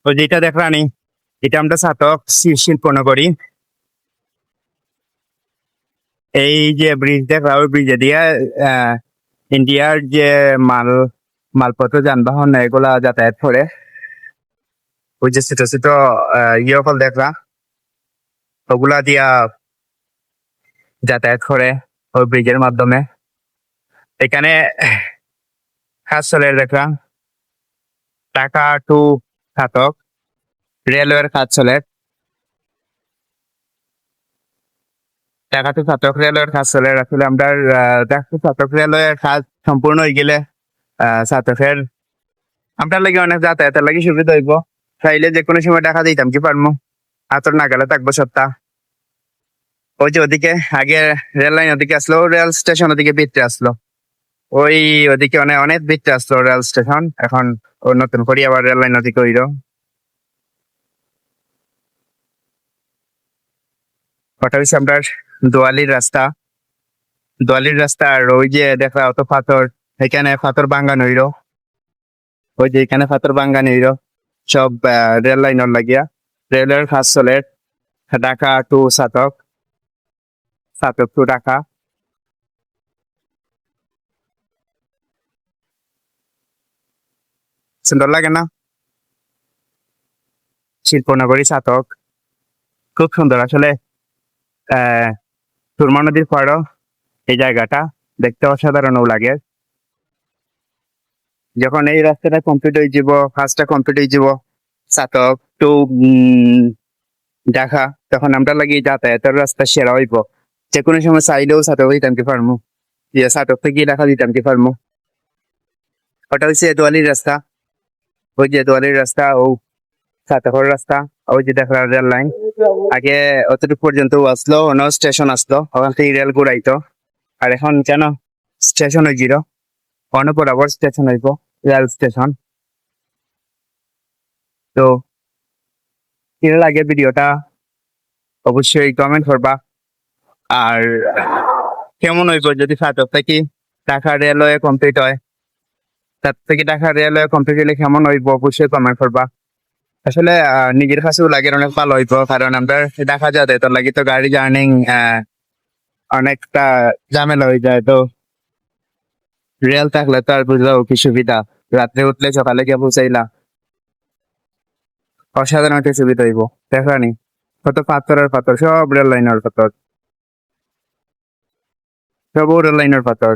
তো যেটা দেখরানি এটা আমরা ছাতক শিল্পনগরী। এই যে ব্রিজ দেখরা ওই ব্রিজে দিয়ে ইন্ডিয়ার যে মালপত্র যানবাহন এগুলা যাতায়াত করে। ওই যে ছোট ছোট ইয়েকল দেখরা ওগুলা দিয়া যাতায়াত করে ওই ব্রিজের মাধ্যমে। এখানে কাজ চলে দেখরা ঢাকা টু ছাতক রেলওয়ের কাজ চলে। ঢাকা টু ছাতক রেলওয়ের কাজ চলে। আসলে আমরা ঢাকা টু ছাতক রেলওয়ের কাজ সম্পূর্ণ হয়ে গেলে ছাতকের আমরা লাগে অনেক যাতায়াতের লাগে সুবিধা হইব। চাইলে যে কোনো সময় টাকা দিতাম কি পারবো, হাতর নাগালে থাকবো সপ্তাহ। ওই যে ওদিকে আগে রেল লাইন ওদিকে আসলো, রেল স্টেশন ওদিকে ভিতরে আসলো, ওই ওদিকে অনেক অনেক ভিতরে আসলো রেল স্টেশন। এখন ও নতুন করে আবার রেল লাইন ওদিকে হইল। ওটা হচ্ছে আমরা দোয়ালির রাস্তা। দোয়ালির রাস্তা আর ওই যে দেখা অত পাথর, এখানে পাথর ভাঙ্গানো হইল। ওই যে এখানে পাথর ভাঙ্গানো হইল সব রেল লাইনের লাগিয়া। রেলের কাজ চলে ঢাকা টু ছাতক, ছাতক টু ঢাকা। সুন্দর লাগে না? শিল্পনগরী ছাতক খুব সুন্দর আসলে। আহ সুরমা নদীর পাড়ও এই জায়গাটা দেখতে অসাধারণ লাগে। যখন এই রাস্তাটা কমপ্লিট হয়ে যাব, কাজটা কমপ্লিট হয়ে যাব ছাতক টু ঢাকা, তখন আমরা লাগি যাতায়াতের রাস্তা সেরা হইব। যে কোনো সময় চাইলেও ছাতক হইতাম কি পারমু, ছাতক থেকে ঢাকা দিতাম কি পারমু। ওটা হচ্ছে দোয়ালির রাস্তা। ওই যে দোয়ালির রাস্তা ও ছাতকের রাস্তা। ওই যে দেখা রেল লাইন আগে অতটুকু পর্যন্ত আসলো, অন্য স্টেশন আসলো, ওখান থেকে রেল ঘুরাইতো। আর এখন কেন স্টেশন হয়ে গিল, অন্য বরাবর স্টেশন হইব, রেল স্টেশন। তো কিরকম লাগে ভিডিওটা অবশ্যই কমেন্ট করবা। আর কেমন হইব যদি ছাতক থেকে ঢাকা রেলওয়ে কমপ্লিট হয়, তার থেকে ঢাকা রেলওয়ে কমপ্লিট হলে কেমন হইব অবশ্যই কমেন্ট করবা। আসলে নিজের কাছেও লাগে অনেক ভালো হইব, কারণ আমরা দেখা যাতে তোর লাগে তো গাড়ি জার্নিং অনেকটা ঝামেলা হয়ে যায়। তো রেল থাকলে তো আর বুঝলাও কি সুবিধা, রাত্রে উঠলে সকালে গিয়ে পৌঁছাইলা, অসাধারণ একটা সুবিধা হইব। দেখানি কত পাথর আর পাথর, সব রেল লাইনের পাথর, সব রেল লাইনের পাথর।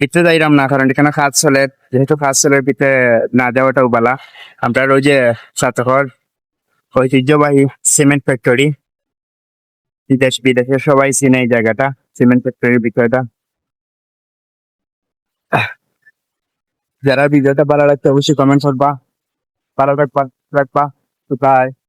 ভিতরে যাইরাম না, কারণ এখানে কাজ চলে, যেহেতু কাজ চলে ভিতরে না যাওয়াটাও বালা। আমরা ওই যে ছাতকর ঐতিহ্যবাহী সিমেন্ট ফ্যাক্টরি, দেশ বিদেশে সবাই চিনে এই জায়গাটা, সিমেন্ট ফ্যাক্টরির বিষয়টা। যারা ভিডিওটা ভালো লাগছে অবশ্যই কমেন্ট করবা, ভালো রাখবা। বাই।